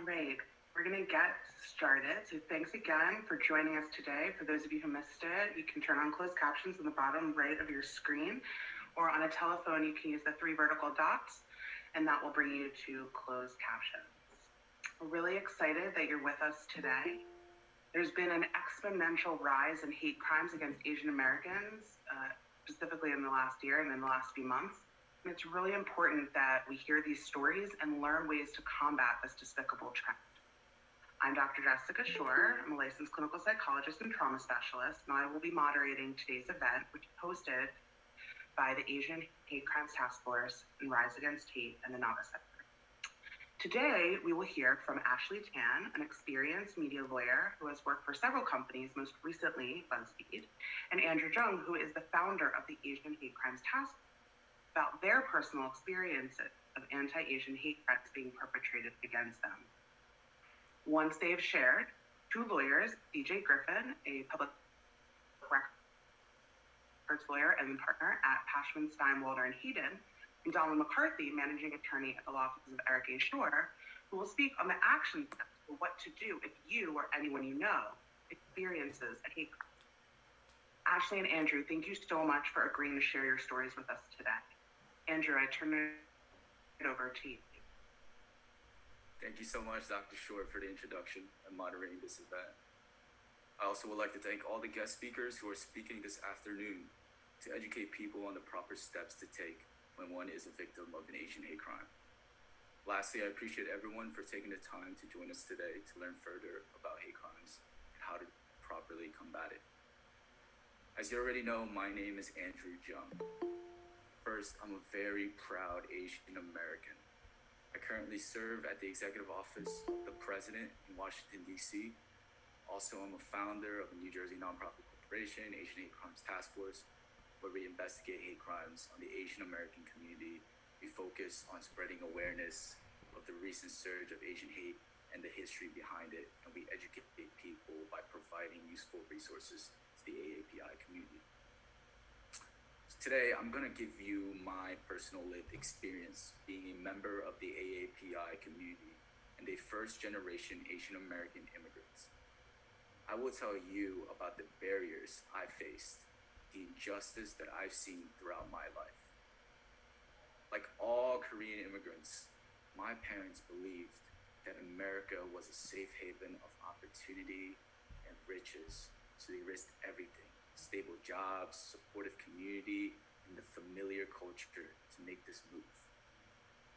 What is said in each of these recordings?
right, we're going to get started. So thanks again for joining us today. For those of you who missed it, you can turn on closed captions in the bottom right of your screen, or on a telephone, you can use the 3 vertical dots, and that will bring you to closed captions. We're really excited that you're with us today. There's been an exponential rise in hate crimes against Asian Americans, specifically in the last year and in the last few months. And it's really important that we hear these stories and learn ways to combat this despicable trend. I'm Dr. Jessica Shore. I'm a licensed clinical psychologist and trauma specialist, and I will be moderating today's event, which is hosted by the Asian Hate Crimes Task Force and Rise Against Hate and the Nava Center. Today, we will hear from Ashley Tan, an experienced media lawyer who has worked for several companies, most recently BuzzFeed, and Andrew Jung, who is the founder of the Asian Hate Crimes Task Force, about their personal experiences of anti-Asian hate crimes being perpetrated against them. Once they have shared, 2 lawyers, DJ Griffin, a public records lawyer and partner at Pashman, Stein, Walder & Heaton, and Donald McCarthy, managing attorney at the law offices of Eric A. Shore, who will speak on the action steps for what to do if you or anyone you know experiences a hate crime. Ashley and Andrew, thank you so much for agreeing to share your stories with us today. Andrew, I turn it over to you. Thank you so much, Dr. Shore, for the introduction and moderating this event. I also would like to thank all the guest speakers who are speaking this afternoon to educate people on the proper steps to take when one is a victim of an Asian hate crime. Lastly, I appreciate everyone for taking the time to join us today to learn further about hate crimes and how to properly combat it. As you already know, my name is Andrew Jung. First, I'm a very proud Asian American. I currently serve at the Executive Office of the President in Washington, D.C. Also, I'm a founder of a New Jersey nonprofit corporation, Asian Hate Crimes Task Force, where we investigate hate crimes on the Asian American community. We focus on spreading awareness of the recent surge of Asian hate and the history behind it, and we educate people by providing useful resources to the AAPI community. Today, I'm going to give you my personal lived experience being a member of the AAPI community and a first-generation Asian American immigrants. I will tell you about the barriers I faced, the injustice that I've seen throughout my life. Like all Korean immigrants, my parents believed that America was a safe haven of opportunity and riches, so they risked everything. Stable jobs, supportive community, and the familiar culture to make this move.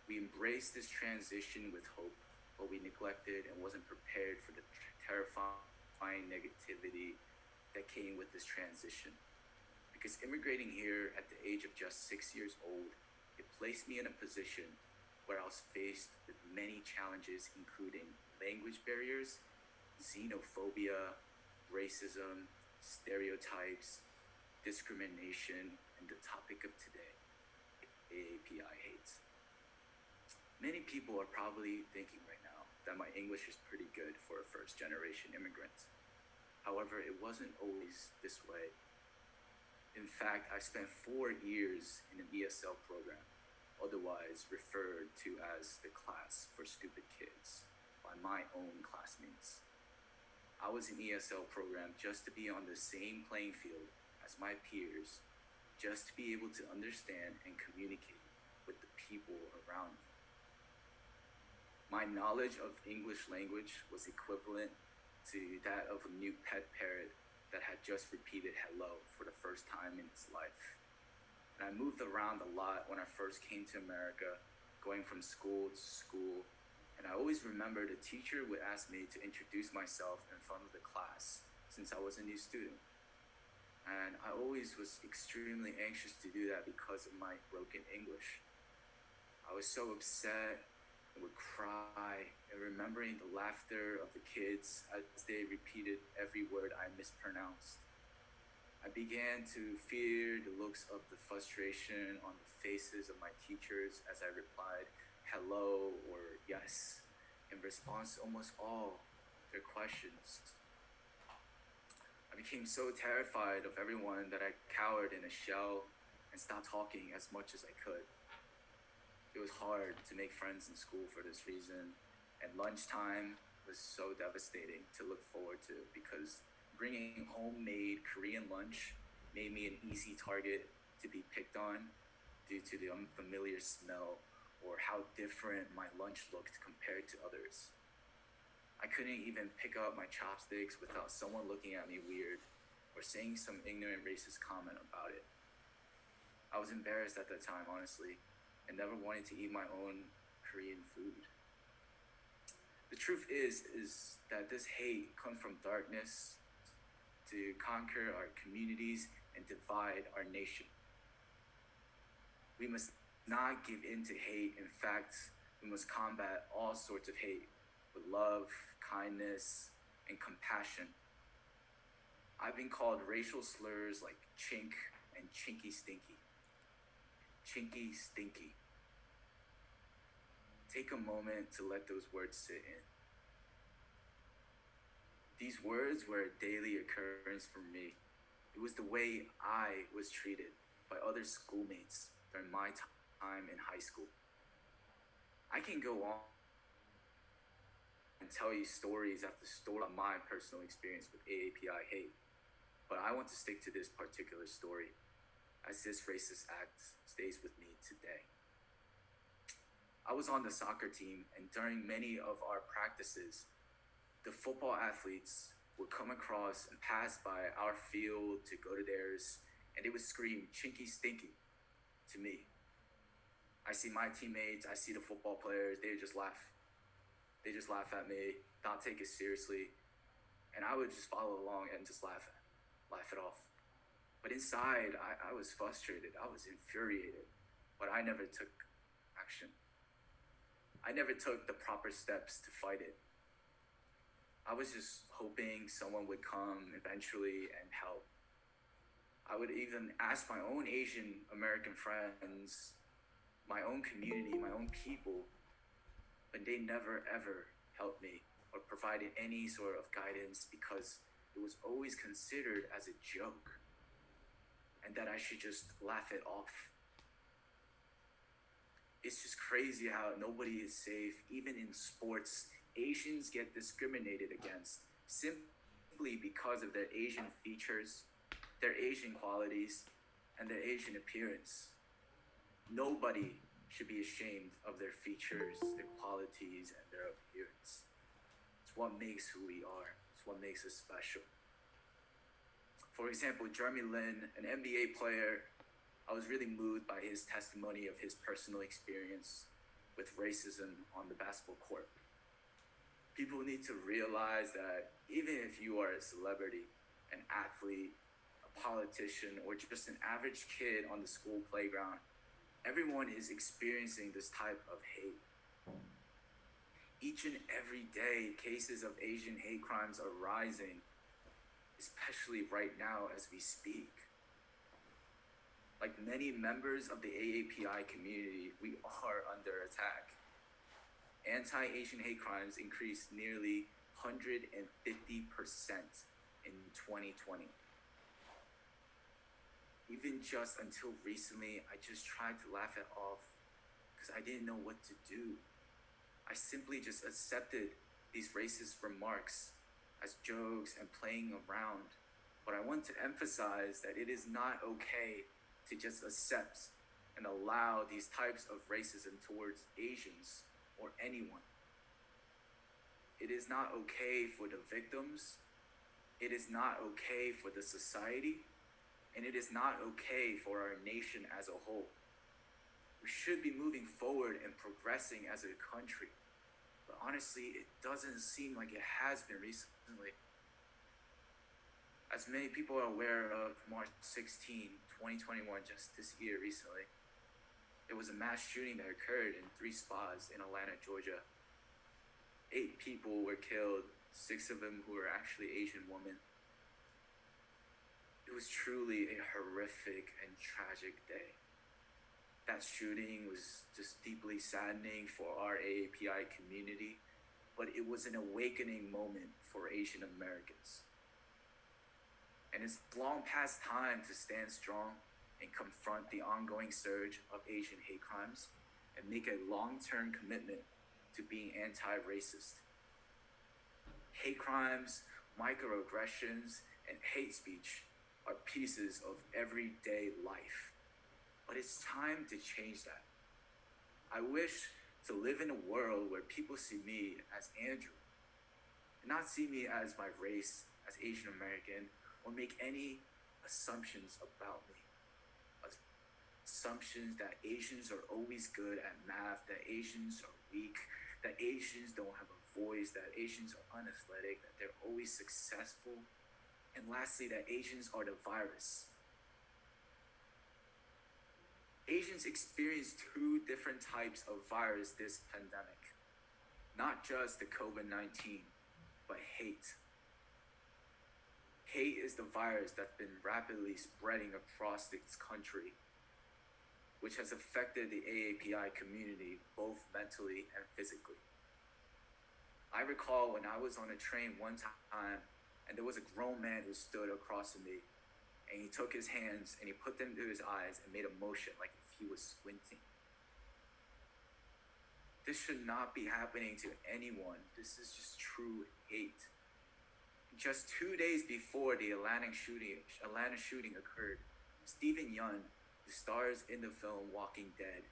We embraced this transition with hope, but we neglected and wasn't prepared for the terrifying negativity that came with this transition. Because immigrating here at the age of just 6 years old, it placed me in a position where I was faced with many challenges, including language barriers, xenophobia, racism, stereotypes, discrimination, and the topic of today, AAPI hate. Many people are probably thinking right now that my English is pretty good for a first-generation immigrant. However, it wasn't always this way. In fact, I spent 4 years in an ESL program, otherwise referred to as the class for stupid kids by my own classmates. I was in ESL program just to be on the same playing field as my peers, just to be able to understand and communicate with the people around me. My knowledge of English language was equivalent to that of a new pet parrot that had just repeated hello for the first time in its life. And I moved around a lot when I first came to America, going from school to school. And I always remember the teacher would ask me to introduce myself in front of the class since I was a new student. And I always was extremely anxious to do that because of my broken English. I was so upset and would cry, and remembering the laughter of the kids as they repeated every word I mispronounced. I began to fear the looks of the frustration on the faces of my teachers as I replied hello or yes in response to almost all their questions. I became so terrified of everyone that I cowered in a shell and stopped talking as much as I could. It was hard to make friends in school for this reason, And lunchtime was so devastating to look forward to because bringing homemade Korean lunch made me an easy target to be picked on due to the unfamiliar smell or how different my lunch looked compared to others. I couldn't even pick up my chopsticks without someone looking at me weird or saying some ignorant racist comment about it. I was embarrassed at that time, honestly, and never wanted to eat my own Korean food. The truth is that this hate comes from darkness to conquer our communities and divide our nation. We must not give in to hate. In fact, we must combat all sorts of hate with love, kindness, and compassion. I've been called racial slurs like chink and chinky stinky. Chinky stinky. Take a moment to let those words sit in. These words were a daily occurrence for me. It was the way I was treated by other schoolmates during my time in high school. I can go on and tell you stories after story of my personal experience with AAPI hate, but I want to stick to this particular story as this racist act stays with me today. I was on the soccer team, and during many of our practices, the football athletes would come across and pass by our field to go to theirs, and they would scream chinky stinky to me. I see my teammates, I see the football players, they just laugh. They just laugh at me, not take it seriously, and I would just follow along and just laugh it off. But inside, I was frustrated, I was infuriated, but I never took action. I never took the proper steps to fight it. I was just hoping someone would come eventually and help. I would even ask my own Asian American friends, my own community, my own people, but they never ever helped me or provided any sort of guidance because it was always considered as a joke and that I should just laugh it off. It's just crazy how nobody is safe. Even in sports, Asians get discriminated against simply because of their Asian features, their Asian qualities, and their Asian appearance. Nobody should be ashamed of their features, their qualities, and their appearance. It's what makes who we are. It's what makes us special. For example, Jeremy Lin, an NBA player, I was really moved by his testimony of his personal experience with racism on the basketball court. People need to realize that even if you are a celebrity, an athlete, a politician, or just an average kid on the school playground, everyone is experiencing this type of hate. Each and every day, cases of Asian hate crimes are rising, especially right now as we speak. Like many members of the AAPI community, we are under attack. Anti-Asian hate crimes increased nearly 150% in 2020. Even just until recently, I just tried to laugh it off because I didn't know what to do. I simply just accepted these racist remarks as jokes and playing around. But I want to emphasize that it is not okay to just accept and allow these types of racism towards Asians or anyone. It is not okay for the victims. It is not okay for the society. And it is not okay for our nation as a whole. We should be moving forward and progressing as a country. But honestly, it doesn't seem like it has been recently. As many people are aware of, March 16, 2021, just this year recently, there was a mass shooting that occurred in 3 spas in Atlanta, Georgia. 8 people were killed, 6 of them who were actually Asian women. It was truly a horrific and tragic day. That shooting was just deeply saddening for our AAPI community, but it was an awakening moment for Asian Americans. And it's long past time to stand strong and confront the ongoing surge of Asian hate crimes and make a long-term commitment to being anti-racist. Hate crimes, microaggressions, and hate speech are pieces of everyday life. But it's time to change that. I wish to live in a world where people see me as Andrew, and not see me as my race, as Asian American, or make any assumptions about me. Assumptions that Asians are always good at math, that Asians are weak, that Asians don't have a voice, that Asians are unathletic, that they're always successful, and lastly, that Asians are the virus. Asians experience two different types of virus this pandemic. Not just the COVID-19, but hate. Hate is the virus that's been rapidly spreading across this country, which has affected the AAPI community both mentally and physically. I recall when I was on a train one time and there was a grown man who stood across from me, and he took his hands and he put them to his eyes and made a motion like if he was squinting. This should not be happening to anyone. This is just true hate. Just 2 days before the Atlanta shooting occurred, Stephen Yeun, who stars in the film Walking Dead,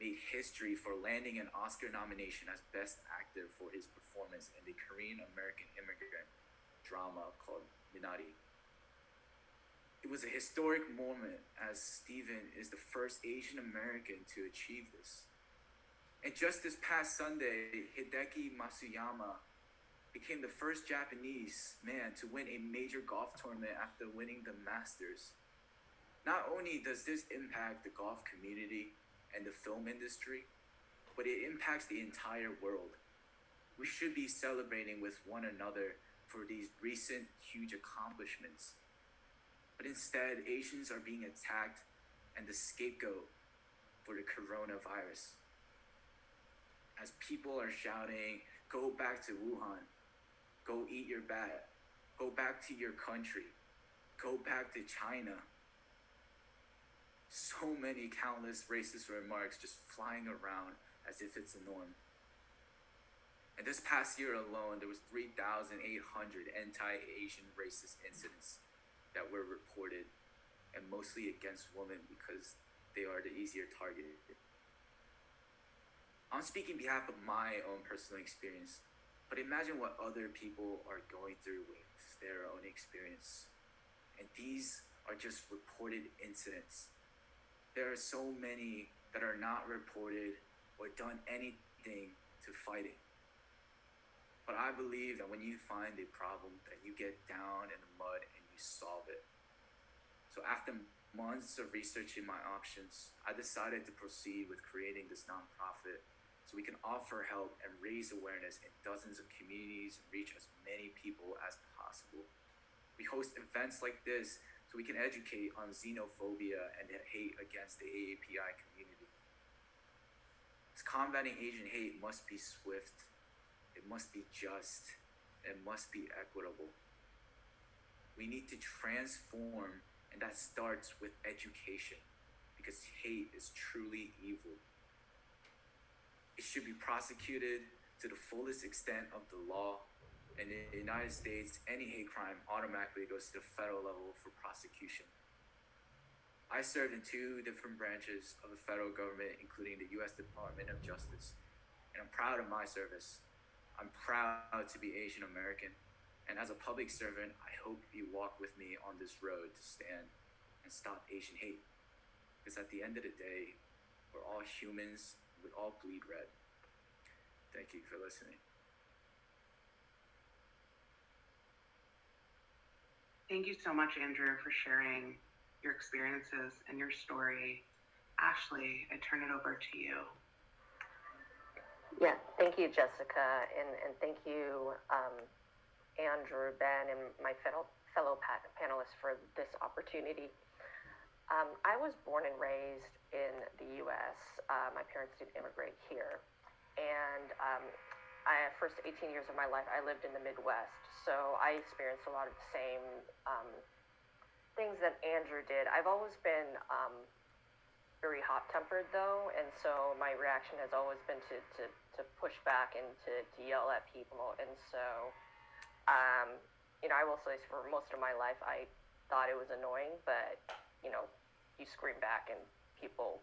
made history for landing an Oscar nomination as Best Actor for his performance in the Korean-American immigrant drama called Minari. It was a historic moment as Stephen is the first Asian American to achieve this. And just this past Sunday, Hideki Matsuyama became the first Japanese man to win a major golf tournament after winning the Masters. Not only does this impact the golf community and the film industry, but it impacts the entire world. We should be celebrating with one another for these recent huge accomplishments. But instead, Asians are being attacked and the scapegoat for the coronavirus. As people are shouting, go back to Wuhan, go eat your bat, go back to your country, go back to China. So many countless racist remarks just flying around as if it's a norm. And this past year alone, there was 3,800 anti-Asian racist incidents that were reported, and mostly against women because they are the easier target. I'm speaking on behalf of my own personal experience, but imagine what other people are going through with their own experience. And these are just reported incidents. There are so many that are not reported or done anything to fight it. But I believe that when you find a problem, that you get down in the mud and you solve it. So after months of researching my options, I decided to proceed with creating this nonprofit so we can offer help and raise awareness in dozens of communities and reach as many people as possible. We host events like this so we can educate on xenophobia and hate against the AAPI community. Because combating Asian hate must be swift, it must be just, and it must be equitable. We need to transform, and that starts with education, because hate is truly evil. It should be prosecuted to the fullest extent of the law. And in the United States, any hate crime automatically goes to the federal level for prosecution. I served in 2 different branches of the federal government, including the U.S. Department of Justice, and I'm proud of my service. I'm proud to be Asian American, and as a public servant, I hope you walk with me on this road to stand and stop Asian hate. Because at the end of the day, we're all humans, we all bleed red. Thank you for listening. Thank you so much, Andrew, for sharing your experiences and your story. Ashley, I turn it over to you. Yeah, thank you, Jessica, and thank you, Andrew, Ben, and my fellow panelists for this opportunity. I was born and raised in the U.S. My parents did immigrate here, and first 18 years of my life, I lived in the Midwest, so I experienced a lot of the same things that Andrew did. I've always been very hot-tempered though, and so my reaction has always been to push back and to yell at people. And so, I will say for most of my life, I thought it was annoying, but you scream back and people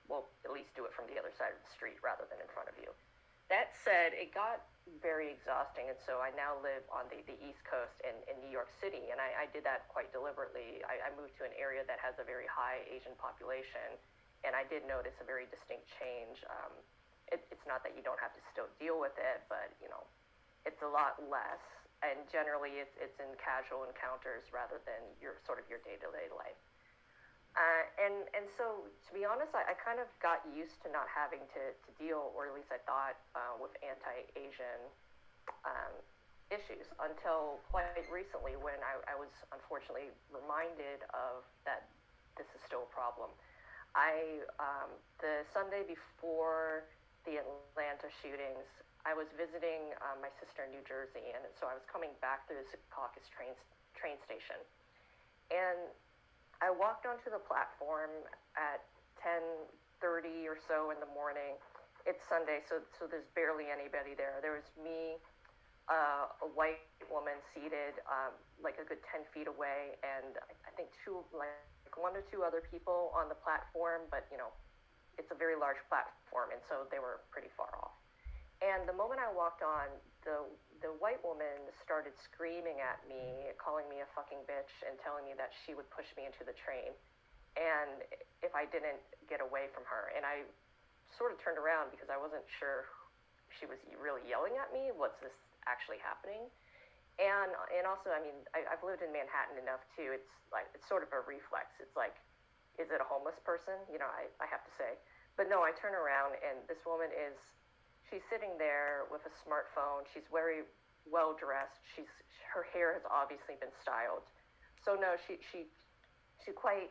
will at least do it from the other side of the street rather than in front of you. That said, it got very exhausting, and so I now live on the East Coast in New York City, and I did that quite deliberately. I moved to an area that has a very high Asian population, and I did notice a very distinct change. It's not that you don't have to still deal with it, but it's a lot less, and generally it's in casual encounters rather than your day-to-day life. And so, to be honest, I kind of got used to not having to deal, or at least I thought, with anti-Asian issues until quite recently when I was unfortunately reminded of that this is still a problem. The Sunday before the Atlanta shootings, I was visiting my sister in New Jersey, and so I was coming back through the Secaucus train station. And I walked onto the platform at 10:30 or so in the morning. It's Sunday, so there's barely anybody there. There was me, a white woman seated like a good 10 feet away, and I think one or two other people on the platform, but it's a very large platform, and so they were pretty far off. And the moment I walked on, the white woman started screaming at me, calling me a fucking bitch, and telling me that she would push me into the train, and if I didn't get away from her. And I sort of turned around because I wasn't sure she was really yelling at me. What's this actually happening? And also, I mean, I've lived in Manhattan enough too. It's sort of a reflex. It's like, is it a homeless person? I have to say. But no, I turn around and this woman she's sitting there with a smartphone. She's very well dressed. Her hair has obviously been styled. So no, she quite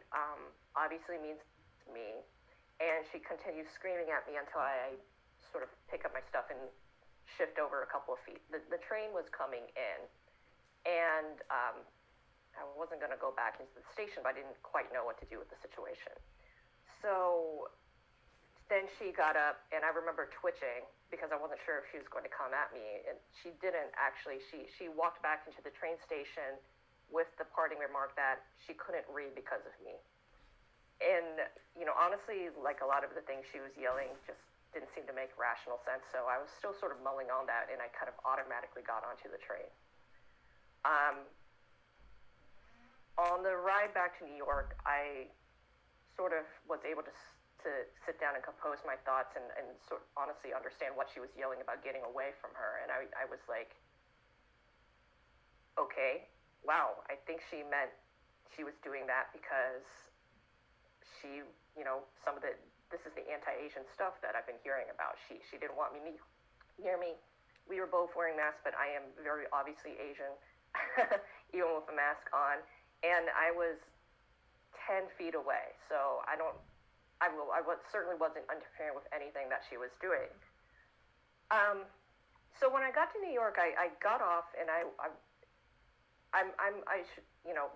obviously means to me, and she continues screaming at me until I sort of pick up my stuff and shift over a couple of feet. The train was coming in, and I wasn't going to go back into the station, but I didn't quite know what to do with the situation. So then she got up, and I remember twitching because I wasn't sure if she was going to come at me, and she didn't actually. She walked back into the train station with the parting remark that she couldn't read because of me. And honestly, like a lot of the things she was yelling just didn't seem to make rational sense, so I was still sort of mulling on that, and I kind of automatically got onto the train. On the ride back to New York, I sort of was able to sit down and compose my thoughts and sort of honestly understand what she was yelling about getting away from her. And I was like, okay, wow, I think she meant she was doing that because she, this is the anti-Asian stuff that I've been hearing about. She didn't want me near me. We were both wearing masks, but I am very obviously Asian, even with a mask on. And I was 10 feet away, so I certainly wasn't interfering with anything that she was doing. So when I got to New York, I got off, and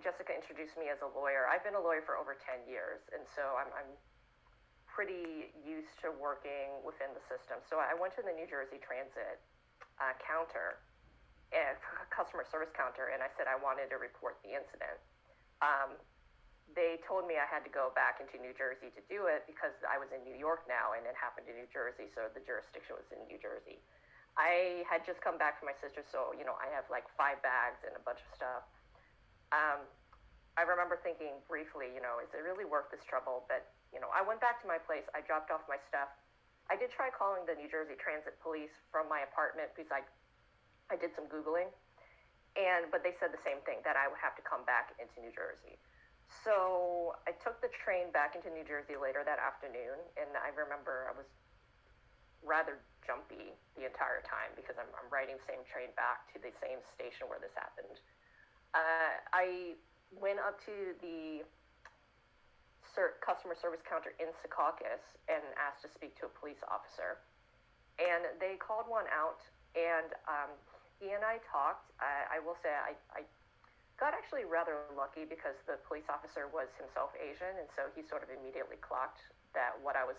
Jessica introduced me as a lawyer. I've been a lawyer for over 10 years, and so I'm pretty used to working within the system. So I went to the New Jersey Transit counter, customer service counter, and I said I wanted to report the incident. They told me I had to go back into New Jersey to do it because I was in New York now, and it happened in New Jersey, so the jurisdiction was in New Jersey. I had just come back from my sister, so I have like 5 bags and a bunch of stuff. I remember thinking briefly, is it really worth this trouble? But I went back to my place. I dropped off my stuff. I did try calling the New Jersey Transit Police from my apartment because I did some Googling, but they said the same thing, that I would have to come back into New Jersey. So I took the train back into New Jersey later that afternoon, and I remember I was rather jumpy the entire time because I'm riding the same train back to the same station where this happened. I went up to the customer service counter in Secaucus and asked to speak to a police officer, and they called one out, and he and I talked. I will say I got actually rather lucky because the police officer was himself Asian, and so he sort of immediately clocked that what I was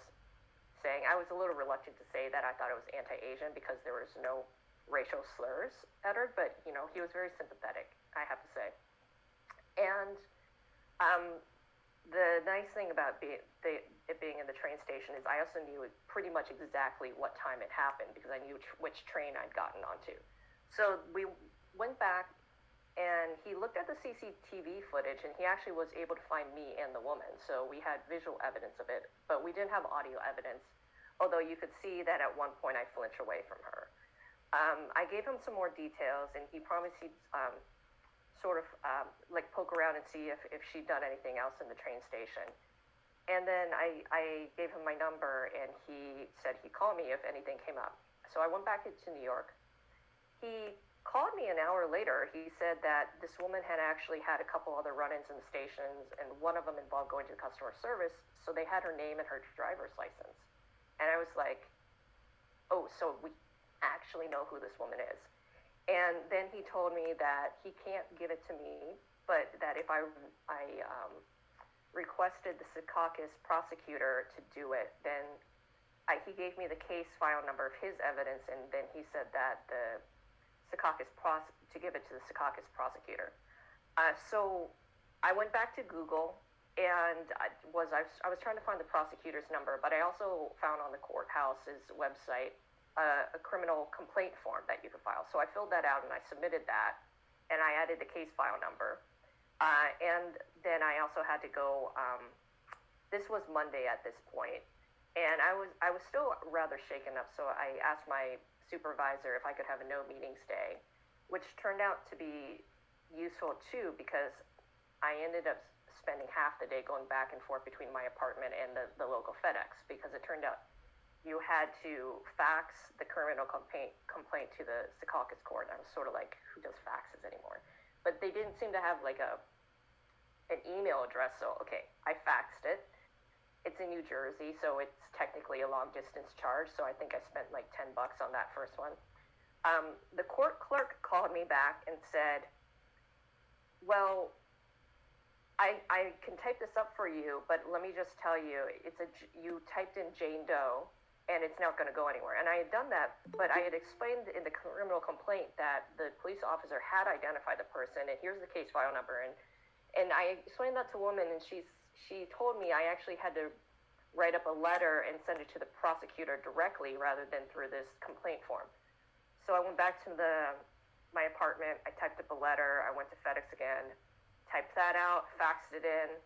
saying, I was a little reluctant to say that I thought it was anti-Asian because there was no racial slurs uttered, but he was very sympathetic, I have to say. And the nice thing about it being in the train station is I also knew pretty much exactly what time it happened because I knew which train I'd gotten onto. So we went back, and he looked at the CCTV footage, and he actually was able to find me and the woman. So we had visual evidence of it, but we didn't have audio evidence, although you could see that at one point I flinched away from her. I gave him some more details, and he promised he'd sort of like poke around and see if she'd done anything else in the train station. And then I gave him my number, and he said he'd call me if anything came up. So I went back into New York. He called me an hour later. He said that this woman had actually had a couple other run-ins in the stations, and one of them involved going to the customer service, so they had her name and her driver's license. And I was like, oh, so we actually know who this woman is. And then he told me that he can't give it to me, but that if I requested the Secaucus prosecutor to do it, then he gave me the case file number of his evidence, and then he said that the to give it to the Secaucus prosecutor. So I went back to Google, and I was trying to find the prosecutor's number, but I also found on the courthouse's website a criminal complaint form that you could file. So I filled that out and I submitted that, and I added the case file number. And then I also had to go, this was Monday at this point, and I was still rather shaken up, so I asked my supervisor if I could have a no meetings day, which turned out to be useful too, because I ended up spending half the day going back and forth between my apartment and the local FedEx, because it turned out you had to fax the criminal complaint to the Secaucus court. I was sort of like, who does faxes anymore? But they didn't seem to have like an email address, so okay, I faxed it. It's in New Jersey, so it's technically a long distance charge, so I think I spent like $10 on that first one. The court clerk called me back and said, well, I can type this up for you, but let me just tell you, you typed in Jane Doe, and it's not going to go anywhere. And I had done that, but I had explained in the criminal complaint that the police officer had identified the person, and here's the case file number. And I explained that to a woman, and she told me I actually had to write up a letter and send it to the prosecutor directly rather than through this complaint form. So I went back to my apartment, I typed up a letter, I went to FedEx again, typed that out, faxed it in.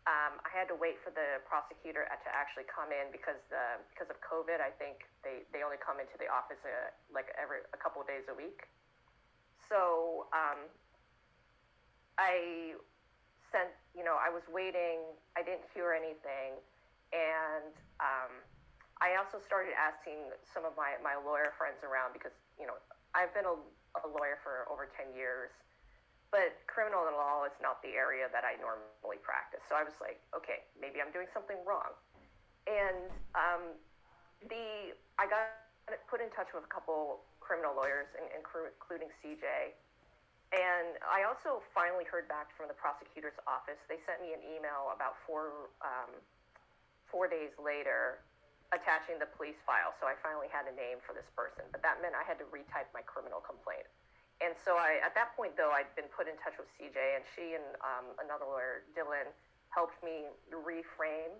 I had to wait for the prosecutor to actually come in because of COVID. I think they only come into the office like a couple of days a week. So I sent, I was waiting. I didn't hear anything, and I also started asking some of my lawyer friends around because I've been a lawyer for over 10 years. But criminal law is not the area that I normally practice. So I was like, okay, maybe I'm doing something wrong. And I got put in touch with a couple criminal lawyers, including CJ. And I also finally heard back from the prosecutor's office. They sent me an email about 4 days later attaching the police file. So I finally had a name for this person. But that meant I had to retype my criminal complaint. And so at that point, though, I'd been put in touch with CJ, and she and another lawyer, Dylan, helped me reframe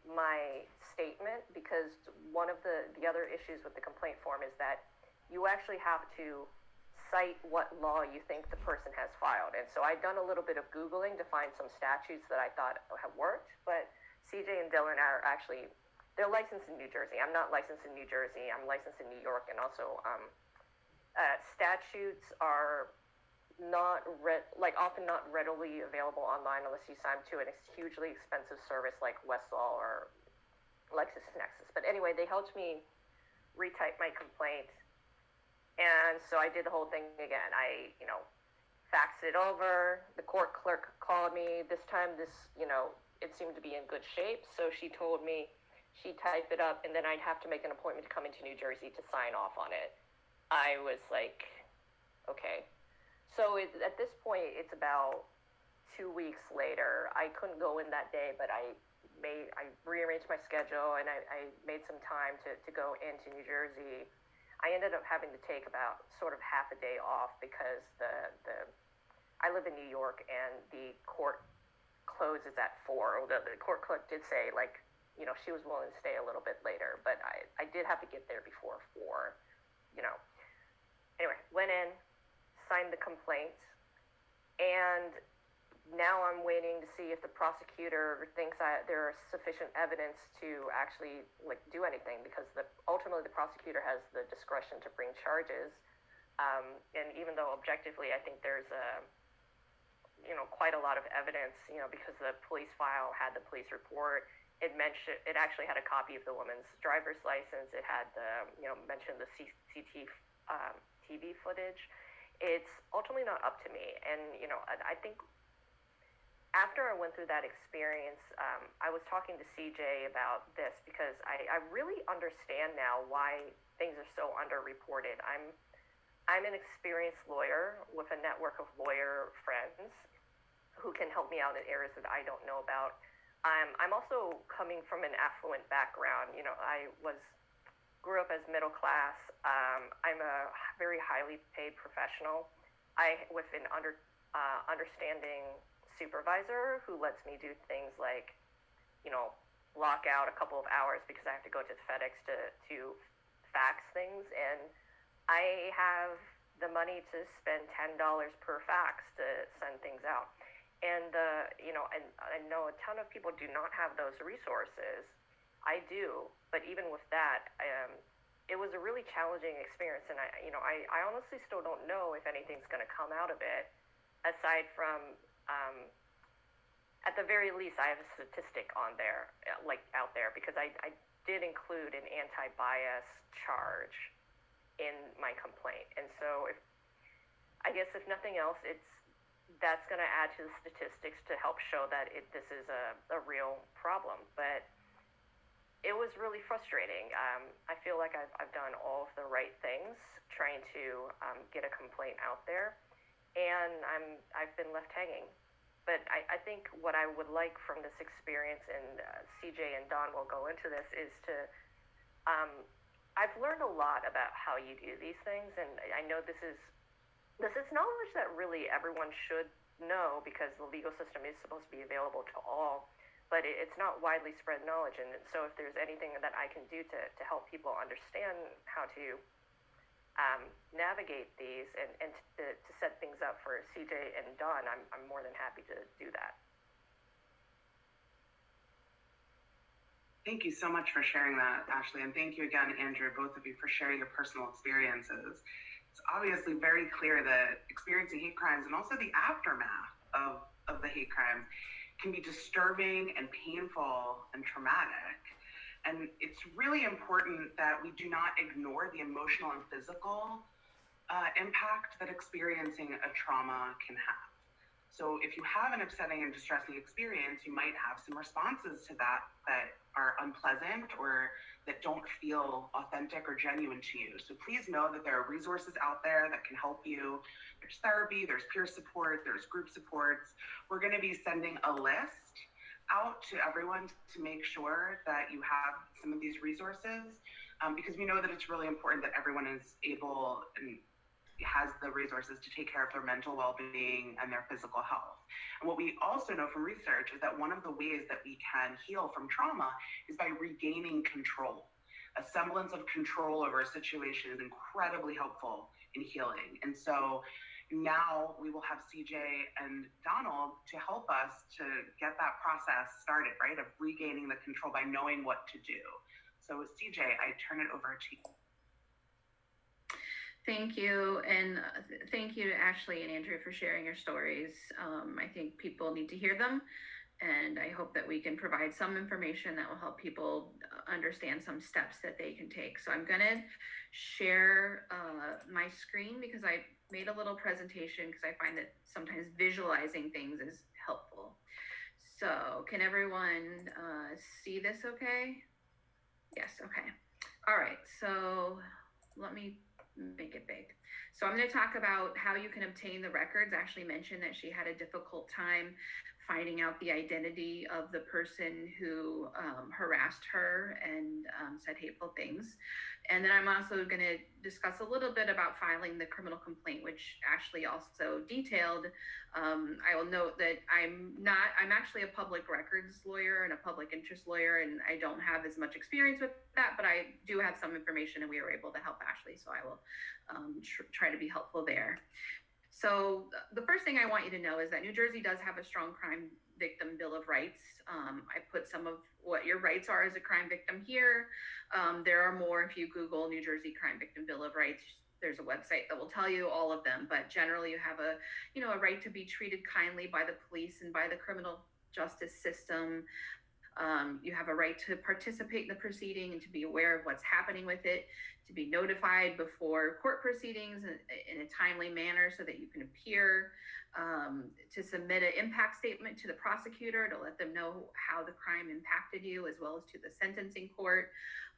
my statement, because one of the other issues with the complaint form is that you actually have to cite what law you think the person has filed. And so I'd done a little bit of Googling to find some statutes that I thought have worked, but CJ and Dylan are actually, they're licensed in New Jersey. I'm not licensed in New Jersey. I'm licensed in New York, and also statutes are often not readily available online unless you sign to an hugely expensive service like Westlaw or LexisNexis. But anyway, they helped me retype my complaint, and so I did the whole thing again. I faxed it over. The court clerk called me. This time, it seemed to be in good shape, so she told me she'd type it up, and then I'd have to make an appointment to come into New Jersey to sign off on it. I was like, okay. So at this point, it's about 2 weeks later. I couldn't go in that day, but I I rearranged my schedule, and I made some time to go into New Jersey. I ended up having to take about sort of half a day off because I live in New York, and the court closes at 4. Although the court clerk did say, like, you know, she was willing to stay a little bit later, but I did have to get there before 4, you know. Anyway, went in, signed the complaint, and now I'm waiting to see if the prosecutor thinks there is sufficient evidence to actually, like, do anything, because ultimately the prosecutor has the discretion to bring charges. And even though objectively I think there's quite a lot of evidence, because the police file had the police report. It actually had a copy of the woman's driver's license. It had mentioned the CCTV TV footage. It's ultimately not up to me. And, I think after I went through that experience, I was talking to CJ about this, because I really understand now why things are so underreported. I'm an experienced lawyer with a network of lawyer friends who can help me out in areas that I don't know about. I'm also coming from an affluent background. I grew up as middle class. I'm a very highly paid professional. With an understanding supervisor who lets me do things like, block out a couple of hours because I have to go to FedEx to fax things, and I have the money to spend $10 per fax to send things out. And and I know a ton of people do not have those resources. I do, but even with that, it was a really challenging experience, and I honestly still don't know if anything's going to come out of it, aside from, at the very least, I have a statistic on there, out there, because I did include an anti-bias charge in my complaint, and so I guess if nothing else, that's going to add to the statistics to help show that this is a real problem. But it was really frustrating. I feel like I've done all of the right things trying to get a complaint out there, and I've been left hanging. But I think what I would like from this experience, and CJ and Don will go into this, is to I've learned a lot about how you do these things, and I know this is knowledge that really everyone should know, because the legal system is supposed to be available to all, but it's not widely spread knowledge. And so if there's anything that I can do to help people understand how to navigate these and to set things up for CJ and Don, I'm more than happy to do that. Thank you so much for sharing that, Ashley. And thank you again, Andrew, both of you, for sharing your personal experiences. It's obviously very clear that experiencing hate crimes, and also the aftermath of the hate crimes, can be disturbing and painful and traumatic. And it's really important that we do not ignore the emotional and physical impact that experiencing a trauma can have. So if you have an upsetting and distressing experience, you might have some responses to that are unpleasant or that don't feel authentic or genuine to you. So please know that there are resources out there that can help you. There's therapy, there's peer support, there's group supports. We're going to be sending a list out to everyone to make sure that you have some of these resources, because we know that it's really important that everyone is able and has the resources to take care of their mental well-being and their physical health. And what we also know from research is that one of the ways that we can heal from trauma is by regaining control. A semblance of control over a situation is incredibly helpful in healing. And so now we will have CJ and Donald to help us to get that process started, right, of regaining the control by knowing what to do. So CJ, I turn it over to you. Thank you, and thank you to Ashley and Andrew for sharing your stories. I think people need to hear them, and I hope that we can provide some information that will help people understand some steps that they can take. So I'm gonna share my screen, because I made a little presentation, because I find that sometimes visualizing things is helpful. So can everyone see this okay? Yes, okay. All right, so let me make it big. So I'm going to talk about how you can obtain the records. Ashley mentioned that she had a difficult time finding out the identity of the person who harassed her and said hateful things. And then I'm also going to discuss a little bit about filing the criminal complaint, which Ashley also detailed. I will note that I'm actually a public records lawyer and a public interest lawyer, and I don't have as much experience with that, but I do have some information, and we were able to help Ashley, so I will try to be helpful there. So the first thing I want you to know is that New Jersey does have a strong crime victim bill of rights. I put some of what your rights are as a crime victim here. There are more if you Google New Jersey Crime Victim Bill of Rights. There's a website that will tell you all of them, but generally you have a right to be treated kindly by the police and by the criminal justice system. You have a right to participate in the proceeding and to be aware of what's happening with it, to be notified before court proceedings in a timely manner so that you can appear, to submit an impact statement to the prosecutor to let them know how the crime impacted you, as well as to the sentencing court,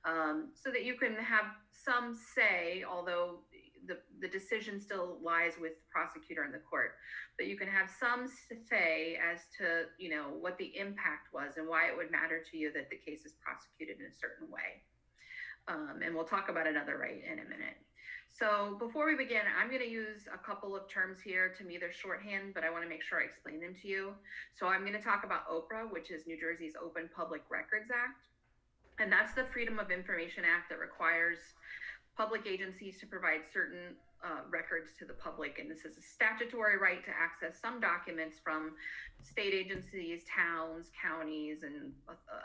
so that you can have some say, although the decision still lies with the prosecutor and the court, but you can have some say as to what the impact was and why it would matter to you that the case is prosecuted in a certain way. And we'll talk about another right in a minute. So before we begin, I'm going to use a couple of terms here. To me, they're shorthand, but I want to make sure I explain them to you. So I'm going to talk about OPRA, which is New Jersey's Open Public Records Act. And that's the Freedom of Information Act that requires public agencies to provide certain records to the public. And this is a statutory right to access some documents from state agencies, towns, counties, and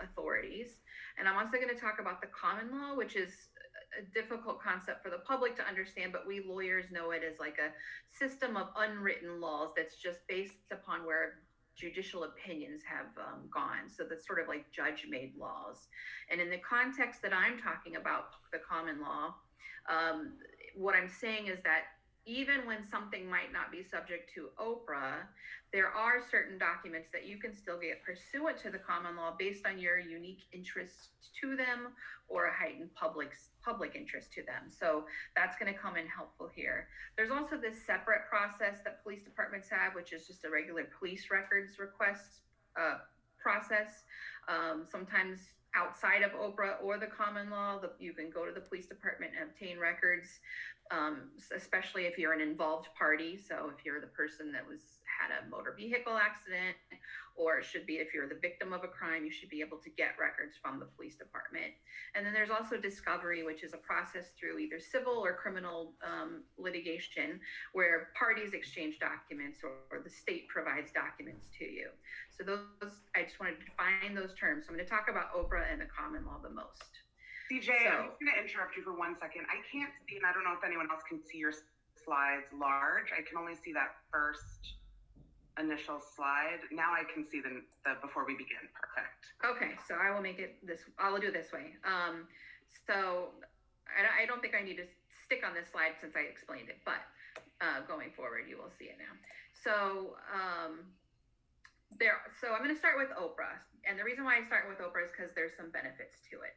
authorities. And I'm also going to talk about the common law, which is a difficult concept for the public to understand, but we lawyers know it as like a system of unwritten laws that's just based upon where judicial opinions have gone. So that's sort of like judge-made laws. And in the context that I'm talking about, the common law, what I'm saying is that even when something might not be subject to OPRA, there are certain documents that you can still get pursuant to the common law based on your unique interest to them or a heightened public interest to them. So that's going to come in helpful here. There's also this separate process that police departments have, which is just a regular police records request process. Sometimes outside of OPRA or the common law, you can go to the police department and obtain records, especially if you're an involved party. So if you're the person that had a motor vehicle accident, or it should be if you're the victim of a crime, you should be able to get records from the police department. And then there's also discovery, which is a process through either civil or criminal litigation where parties exchange documents or the state provides documents to you. So those, I just wanted to define those terms. So I'm going to talk about OPRA and the common law the most. CJ, I'm just going to interrupt you for 1 second. I can't see, and I don't know if anyone else can see your slides large. I can only see that first initial slide. Now I can see the before we begin. Perfect. Okay, so I will make it this. I will do it this way. So I don't think I need to stick on this slide since I explained it, but going forward, you will see it now. So So I'm going to start with OPRA, and the reason why I start with OPRA is because there's some benefits to it.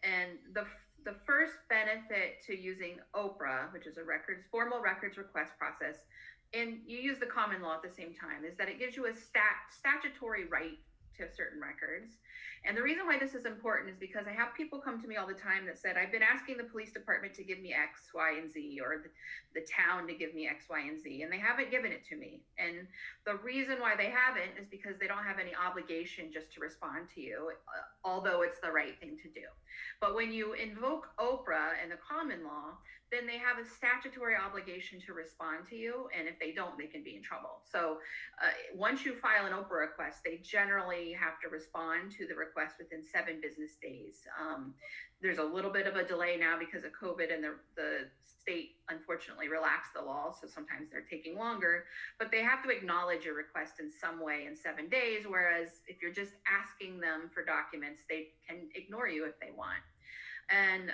And the first benefit to using OPRA, which is a formal records request process, and you use the common law at the same time, is that it gives you a statutory right to certain records. And the reason why this is important is because I have people come to me all the time that said, I've been asking the police department to give me X, Y, and Z, or the town to give me X, Y, and Z, and they haven't given it to me. And the reason why they haven't is because they don't have any obligation just to respond to you, although it's the right thing to do. But when you invoke OPRA and the common law, then they have a statutory obligation to respond to you. And if they don't, they can be in trouble. So once you file an OPRA request, they generally have to respond to the request within 7 business days. There's a little bit of a delay now because of COVID, and the state unfortunately relaxed the law. So sometimes they're taking longer, but they have to acknowledge your request in some way in 7 days. Whereas if you're just asking them for documents, they can ignore you if they want. And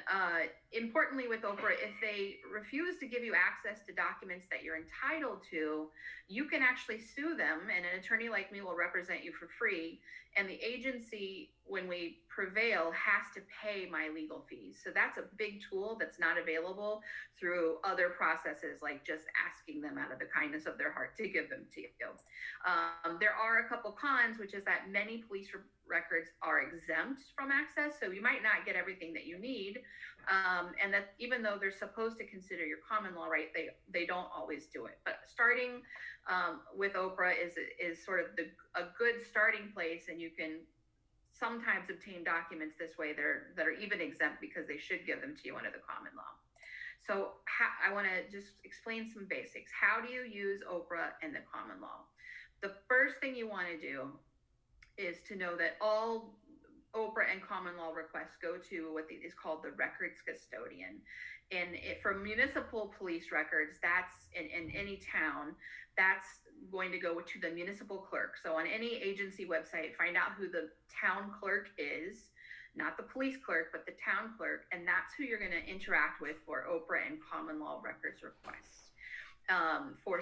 importantly with OPRA, if they refuse to give you access to documents that you're entitled to, you can actually sue them, and an attorney like me will represent you for free, and the agency when we prevail, has to pay my legal fees. So that's a big tool that's not available through other processes, like just asking them out of the kindness of their heart to give them to you. There are a couple cons, which is that many police records are exempt from access, so you might not get everything that you need, and that even though they're supposed to consider your common law right, they don't always do it. But starting with Oprah is sort of a good starting place, and you can sometimes obtain documents this way that are even exempt because they should give them to you under the common law. So I want to just explain some basics. How do you use Oprah and the common law? The first thing you want to do is to know that all Oprah and common law requests go to what is called the records custodian. And for municipal police records, that's in any town, that's going to go to the municipal clerk. So on any agency website, find out who the town clerk is, not the police clerk, but the town clerk. And that's who you're going to interact with for Oprah and common law records requests. For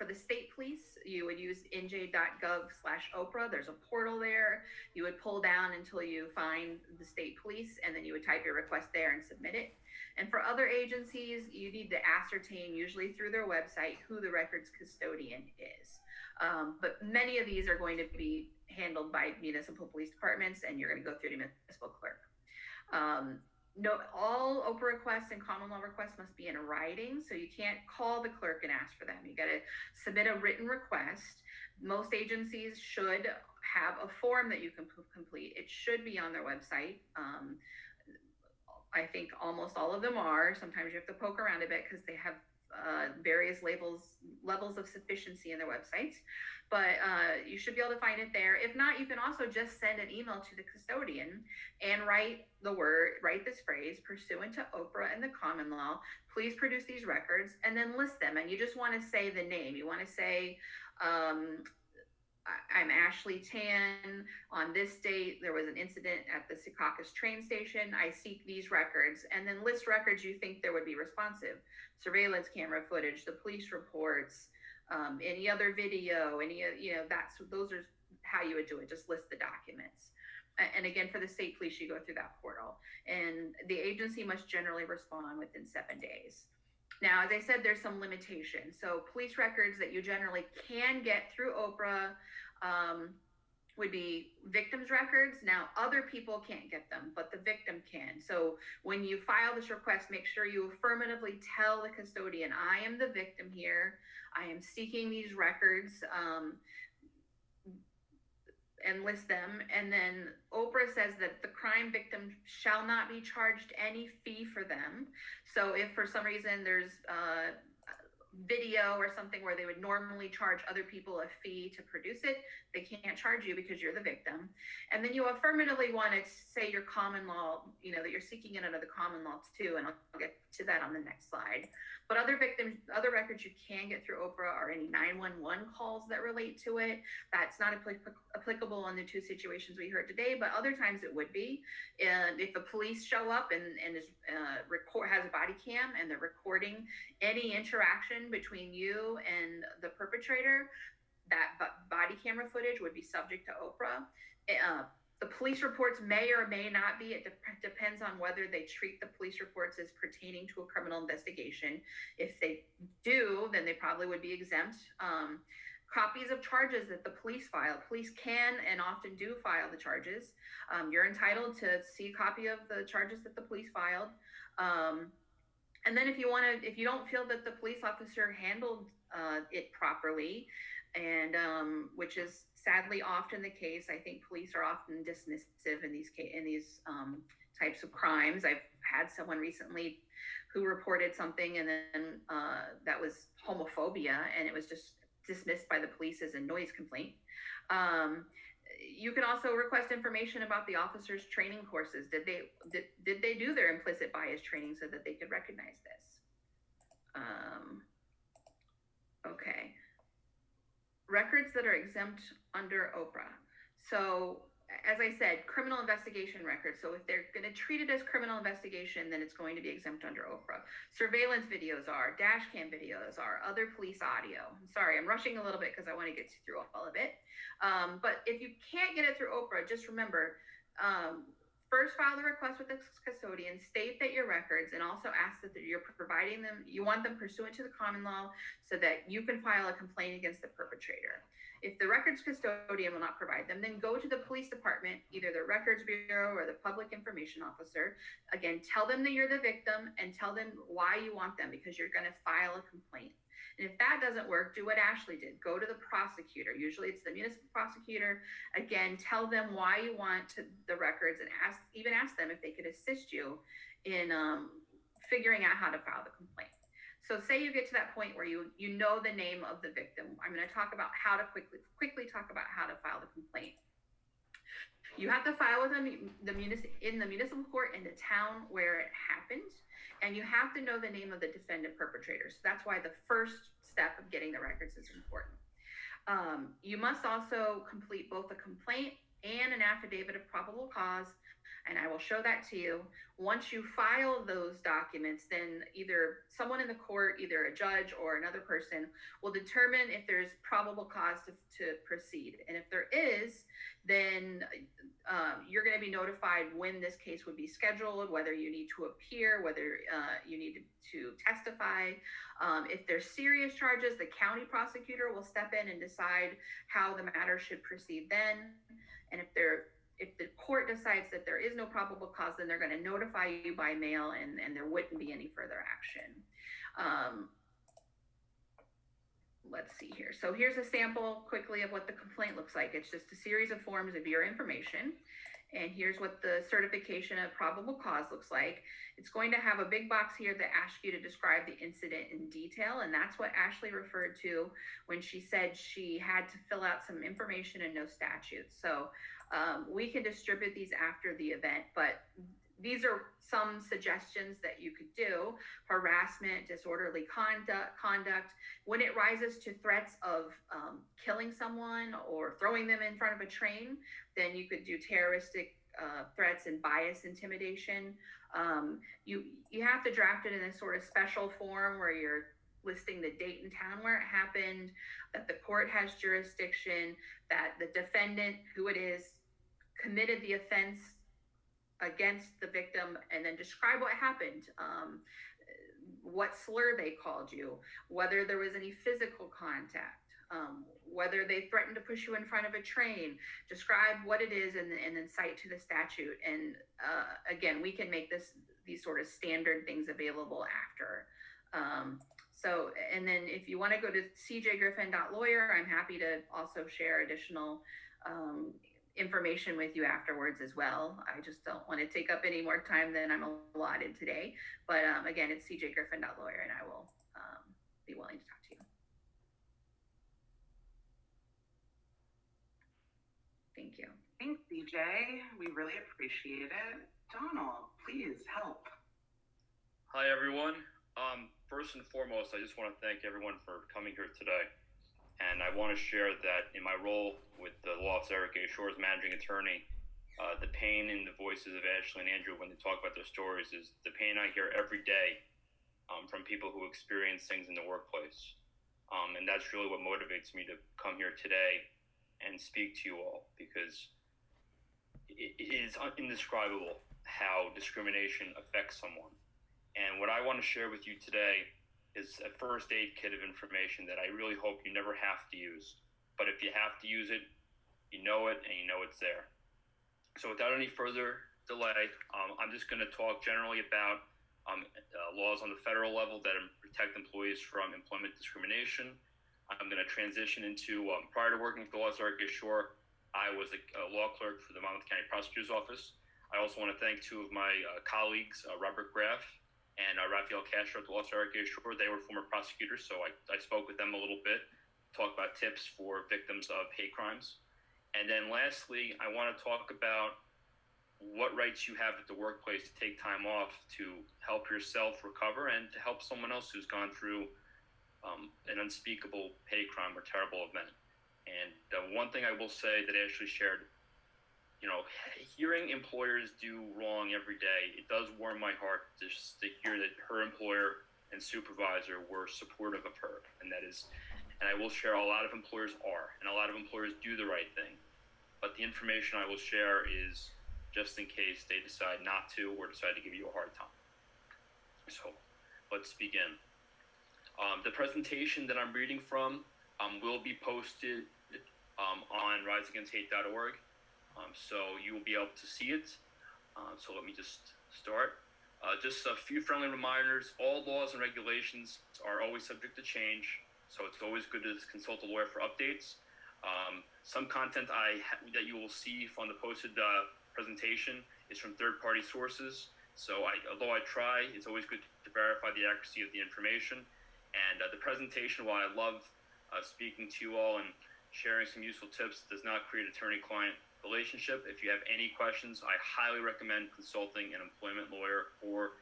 the state police, you would use nj.gov/Oprah. There's a portal there. You would pull down until you find the state police, and then you would type your request there and submit it. And for other agencies, you need to ascertain, usually through their website, who the records custodian is. But many of these are going to be handled by municipal police departments, and you're going to go through the municipal clerk. No, all Oprah requests and common law requests must be in writing, so you can't call the clerk and ask for them. You got to submit a written request. Most agencies should have a form that you can complete. It should be on their website. I think almost all of them are. Sometimes you have to poke around a bit because they have various levels of sufficiency in their websites, but you should be able to find it there. If not, you can also just send an email to the custodian and write this phrase, pursuant to Oprah and the common law, please produce these records, and then list them. And you just want to say the name. You want to say, I'm Ashley Tan. On this date, there was an incident at the Secaucus train station. I seek these records, and then list records you think there would be responsive. Surveillance camera footage, the police reports, any other video, those are how you would do it. Just list the documents. And again, for the state police, you go through that portal, and the agency must generally respond within 7 days. Now, as I said, there's some limitations. So police records that you generally can get through Oprah would be victims' records. Now, other people can't get them, but the victim can. So when you file this request, make sure you affirmatively tell the custodian, I am the victim here. I am seeking these records, and list them. And then Oprah says that the crime victim shall not be charged any fee for them. So if for some reason there's video or something where they would normally charge other people a fee to produce it, they can't charge you because you're the victim. And then you affirmatively want to say your common law, that you're seeking it under the common law too, and I'll get to that on the next slide. But other records you can get through Oprah are any 911 calls that relate to it. That's not applicable in the two situations we heard today, but other times it would be. And if the police show up and has a body cam and they're recording any interaction between you and the perpetrator, that body camera footage would be subject to Oprah. The police reports may or may not be. It depends on whether they treat the police reports as pertaining to a criminal investigation. If they do, then they probably would be exempt. Copies of charges that the police file. Police can and often do file the charges. You're entitled to see a copy of the charges that the police filed. And then if you don't feel that the police officer handled it properly, and which is sadly often the case. I think police are often dismissive in these types of crimes. I've had someone recently who reported something, and then that was homophobia, and it was just dismissed by the police as a noise complaint. You can also request information about the officers' training courses. Did they do their implicit bias training so that they could recognize this? Okay. Records that are exempt under Oprah. So, as I said, criminal investigation records. So if they're going to treat it as criminal investigation, then it's going to be exempt under Oprah. Surveillance videos are, dash cam videos are, other police audio. I'm sorry, I'm rushing a little bit because I want to get through all of it. But if you can't get it through Oprah, just remember, first file the request with the custodian, state that your records, and also ask that you're providing them, you want them pursuant to the common law so that you can file a complaint against the perpetrator. If the records custodian will not provide them, then go to the police department, either the records bureau or the public information officer. Again, tell them that you're the victim and tell them why you want them, because you're going to file a complaint. And if that doesn't work, do what Ashley did. Go to the prosecutor. Usually it's the municipal prosecutor. Again, tell them why you want the records and ask them if they could assist you in figuring out how to file the complaint. So say you get to that point where you know the name of the victim. I'm going to talk about how to quickly talk about how to file the complaint. You have to file with in the municipal court in the town where it happened, and you have to know the name of the defendant perpetrator. So that's why the first step of getting the records is important. You must also complete both a complaint and an affidavit of probable cause, and I will show that to you. Once you file those documents, then either someone in the court, either a judge or another person, will determine if there's probable cause to proceed. And if there is, then you're going to be notified when this case would be scheduled, whether you need to appear, whether you need to testify. If there's serious charges, the county prosecutor will step in and decide how the matter should proceed then. And if the court decides that there is no probable cause, then they're going to notify you by mail, and there wouldn't be any further action. Let's see here. So here's a sample quickly of what the complaint looks like. It's just a series of forms of your information. And here's what the certification of probable cause looks like. It's going to have a big box here that asks you to describe the incident in detail. And that's what Ashley referred to when she said she had to fill out some information and no statutes. So we can distribute these after the event, but these are some suggestions that you could do. Harassment, disorderly conduct. When it rises to threats of killing someone or throwing them in front of a train, then you could do terroristic threats and bias intimidation. You have to draft it in a sort of special form where you're listing the date and town where it happened, that the court has jurisdiction, that the defendant, who it is, committed the offense against the victim, and then describe what happened, what slur they called you, whether there was any physical contact, whether they threatened to push you in front of a train. Describe what it is, and then cite to the statute. And again, we can make these sort of standard things available after. So, and then if you want to go to cjgriffin.lawyer, I'm happy to also share additional information with you afterwards as well. I just don't want to take up any more time than I'm allotted today. But again, it's cjgriffin.lawyer, and I will be willing to talk to you. Thank you. Thanks, CJ. We really appreciate it. Donald, please help. Hi, everyone. First and foremost, I just want to thank everyone for coming here today. And I want to share that in my role with the law office Eric A. Shore as managing attorney, the pain in the voices of Ashley and Andrew when they talk about their stories is the pain I hear every day from people who experience things in the workplace. And that's really what motivates me to come here today and speak to you all, because it is indescribable how discrimination affects someone. And what I want to share with you today is a first aid kit of information that I really hope you never have to use. But if you have to use it, you know it and you know it's there. So without any further delay, I'm just going to talk generally about laws on the federal level that protect employees from employment discrimination. I'm going to transition into, prior to working for the law office Eric A. Shore, I was a law clerk for the Monmouth County Prosecutor's Office. I also want to thank two of my colleagues, Robert Graff and Rafael Castro at the law office Eric A. Shore. They were former prosecutors, so I spoke with them a little bit, talk about tips for victims of hate crimes. And then lastly, I want to talk about what rights you have at the workplace to take time off to help yourself recover and to help someone else who's gone through an unspeakable hate crime or terrible event. And one thing I will say that Ashley shared, hearing employers do wrong every day, it does warm my heart just to hear that her employer and supervisor were supportive of her. And I will share, a lot of employers are, and a lot of employers do the right thing. But the information I will share is just in case they decide not to or decide to give you a hard time. So let's begin. The presentation that I'm reading from will be posted on riseagainst.hate.org, so you will be able to see it. So let me just start. Just a few friendly reminders. All laws and regulations are always subject to change, so it's always good to consult a lawyer for updates. Some content that you will see from the posted presentation is from third-party sources. So although I try, it's always good to verify the accuracy of the information. And the presentation, while I love speaking to you all and sharing some useful tips, does not create attorney-client relationship. If you have any questions, I highly recommend consulting an employment lawyer or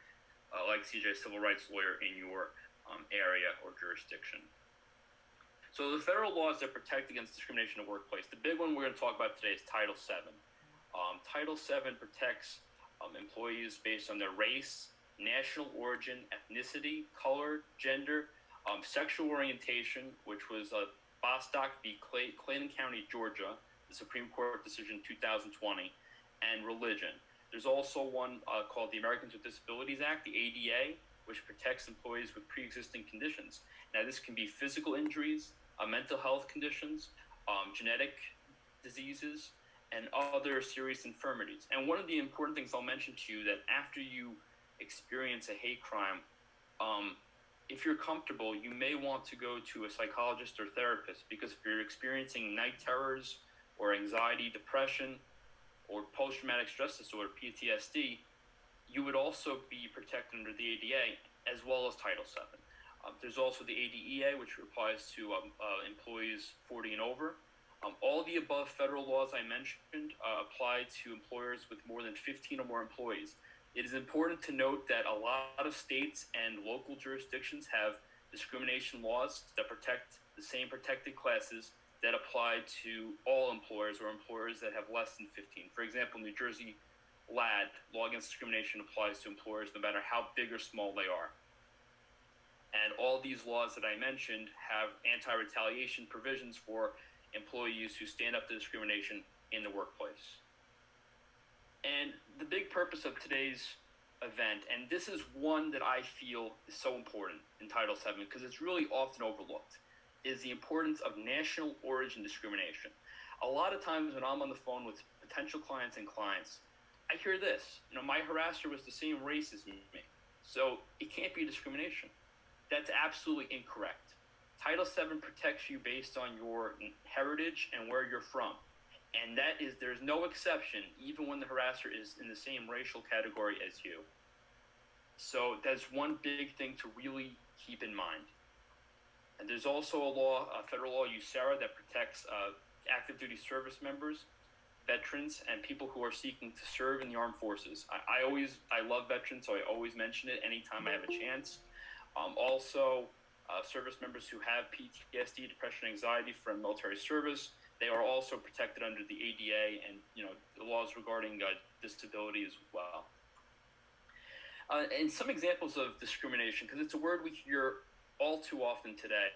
like CJ, civil rights lawyer in your area or jurisdiction. So the federal laws that protect against discrimination in the workplace, the big one we're going to talk about today is Title VII. Title VII protects employees based on their race, national origin, ethnicity, color, gender, sexual orientation, which was Bostock v. Clayton County, Georgia, the Supreme Court decision 2020, and religion. There's also one called the Americans with Disabilities Act, the ADA, which protects employees with pre-existing conditions. Now, this can be physical injuries, mental health conditions, genetic diseases, and other serious infirmities. And one of the important things I'll mention to you that after you experience a hate crime, if you're comfortable, you may want to go to a psychologist or therapist, because if you're experiencing night terrors or anxiety, depression, or post-traumatic stress disorder, PTSD, you would also be protected under the ADA as well as Title VII. There's also the ADEA, which applies to employees 40 and over. All the above federal laws I mentioned apply to employers with more than 15 or more employees. It is important to note that a lot of states and local jurisdictions have discrimination laws that protect the same protected classes that apply to all employers or employers that have less than 15. For example, New Jersey LAD, Law Against Discrimination, applies to employers no matter how big or small they are. And all these laws that I mentioned have anti-retaliation provisions for employees who stand up to discrimination in the workplace. And the big purpose of today's event, and this is one that I feel is so important in Title VII because it's really often overlooked, is the importance of national origin discrimination. A lot of times when I'm on the phone with potential clients and clients, I hear this, my harasser was the same race as me, so it can't be discrimination. That's absolutely incorrect. Title VII protects you based on your heritage and where you're from. And there's no exception, even when the harasser is in the same racial category as you. So that's one big thing to really keep in mind. And there's also a federal law, USERRA, that protects active duty service members, veterans, and people who are seeking to serve in the armed forces. I love veterans, so I always mention it anytime I have a chance. Also, service members who have PTSD, depression, anxiety from military service, they are also protected under the ADA and the laws regarding disability as well. And some examples of discrimination, because it's a word we hear all too often today.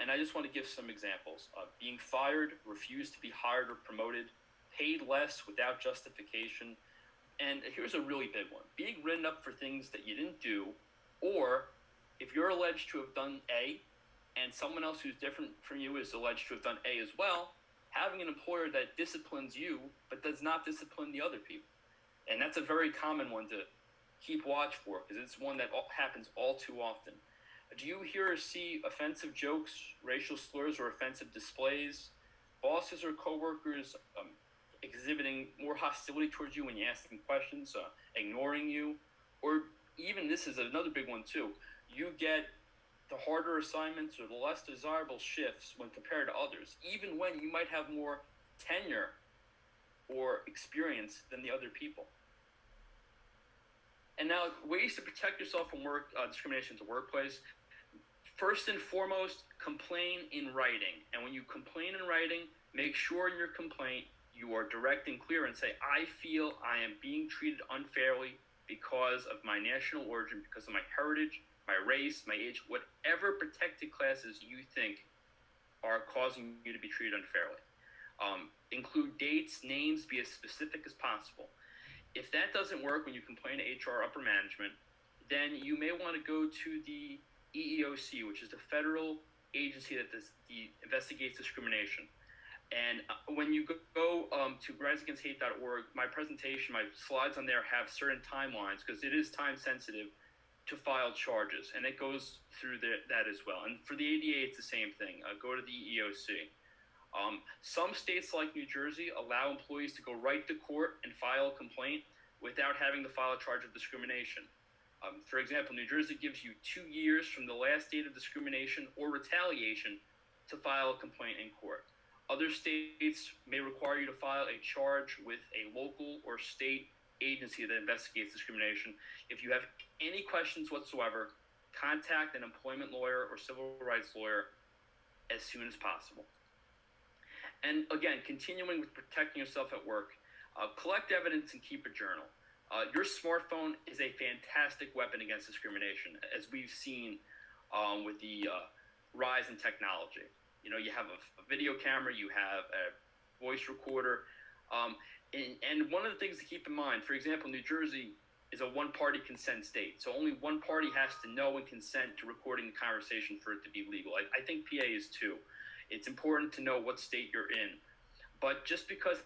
And I just want to give some examples. Being fired, refused to be hired or promoted, paid less without justification. And here's a really big one. Being written up for things that you didn't do, or if you're alleged to have done A and someone else who's different from you is alleged to have done A as well, having an employer that disciplines you but does not discipline the other people. And that's a very common one to keep watch for because it's one that happens all too often. Do you hear or see offensive jokes, racial slurs, or offensive displays? Bosses or coworkers exhibiting more hostility towards you when you ask them questions, ignoring you, or even this is another big one too. You get the harder assignments or the less desirable shifts when compared to others, even when you might have more tenure or experience than the other people. And now, ways to protect yourself from discrimination in the workplace. First and foremost, complain in writing. And when you complain in writing, make sure in your complaint you are direct and clear and say, I feel I am being treated unfairly because of my national origin, because of my heritage, my race, my age, whatever protected classes you think are causing you to be treated unfairly. Include dates, names, be as specific as possible. If that doesn't work when you complain to HR upper management, then you may want to go to the EEOC, which is the federal agency that investigates discrimination. And when you go to riseagainst.hate.org, my presentation, my slides on there have certain timelines because it is time sensitive to file charges, and it goes through that as well. And for the ADA, it's the same thing. Go to the EEOC. Some states like New Jersey allow employees to go right to court and file a complaint without having to file a charge of discrimination. For example, New Jersey gives you 2 years from the last date of discrimination or retaliation to file a complaint in court. Other states may require you to file a charge with a local or state agency that investigates discrimination. If you have any questions whatsoever, contact an employment lawyer or civil rights lawyer as soon as possible. And again, continuing with protecting yourself at work, collect evidence and keep a journal. Your smartphone is a fantastic weapon against discrimination, as we've seen with the rise in technology. You know, you have a video camera, you have a voice recorder, and one of the things to keep in mind, for example, New Jersey is a one-party consent state, so only one party has to know and consent to recording the conversation for it to be legal. I think PA is too. It's important to know what state you're in, but just because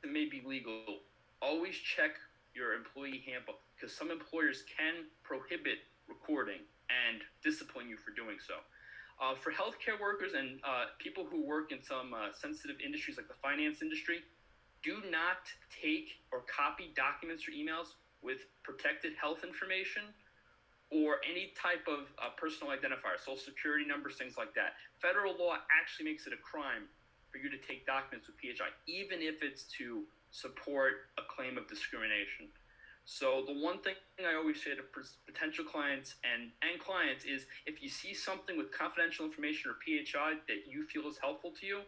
it may be legal, always check your employee handbook, because some employers can prohibit recording and discipline you for doing so. For healthcare workers and people who work in some sensitive industries like the finance industry, do not take or copy documents or emails with protected health information or any type of personal identifier, social security numbers, things like that. Federal law actually makes it a crime for you to take documents with PHI, even if it's to support a claim of discrimination. So the one thing I always say to potential clients and clients is, if you see something with confidential information or PHI that you feel is helpful to you,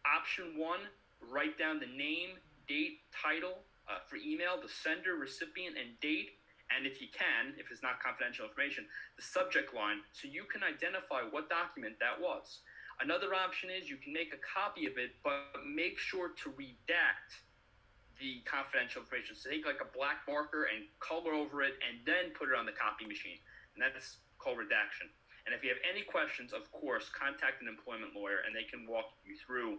option one, write down the name, date, title for email, the sender, recipient, and date, and if you can, if it's not confidential information, the subject line, so you can identify what document that was. Another option is you can make a copy of it, but make sure to redact the confidential information. So take like a black marker and color over it and then put it on the copy machine. And that's called redaction. And if you have any questions, of course, contact an employment lawyer and they can walk you through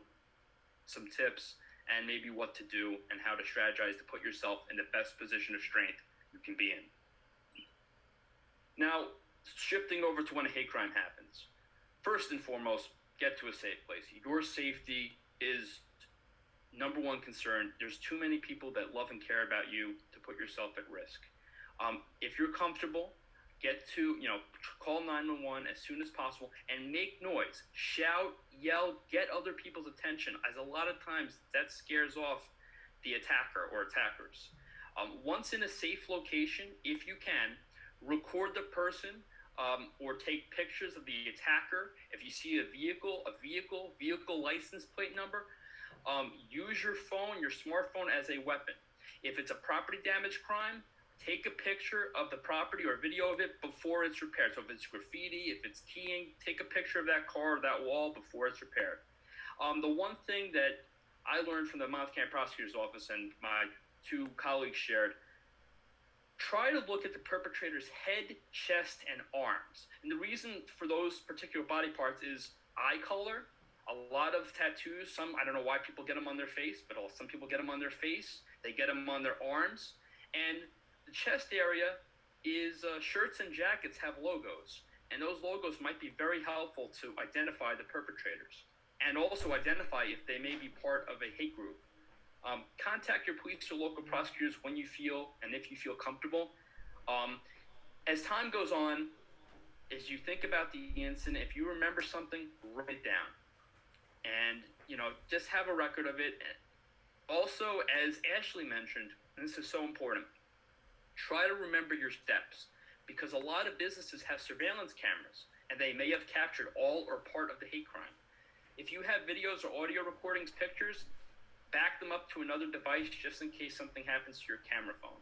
some tips and maybe what to do and how to strategize to put yourself in the best position of strength you can be in. Now, shifting over to when a hate crime happens. First and foremost, get to a safe place. Your safety is number one concern. There's too many people that love and care about you to put yourself at risk. If you're comfortable, call 911 as soon as possible and make noise. Shout, yell, get other people's attention, as a lot of times that scares off the attacker or attackers. Once in a safe location, if you can, record the person or take pictures of the attacker. If you see a vehicle license plate number, use your phone, your smartphone as a weapon. If it's a property damage crime, take a picture of the property or video of it before it's repaired. So if it's graffiti, if it's keying, take a picture of that car or that wall before it's repaired. The one thing that I learned from the Monmouth County Prosecutor's Office and my two colleagues shared, try to look at the perpetrator's head, chest, and arms. And the reason for those particular body parts is eye color. A lot of tattoos, I don't know why people get them on their face, but some people get them on their face. They get them on their arms. And the chest area is shirts and jackets have logos. And those logos might be very helpful to identify the perpetrators and also identify if they may be part of a hate group. Contact your police or local prosecutors when you feel and if you feel comfortable. As time goes on, as you think about the incident, if you remember something, write it down. And, just have a record of it. Also, as Ashley mentioned, and this is so important, try to remember your steps, because a lot of businesses have surveillance cameras and they may have captured all or part of the hate crime. If you have videos or audio recordings, pictures, back them up to another device just in case something happens to your camera phone.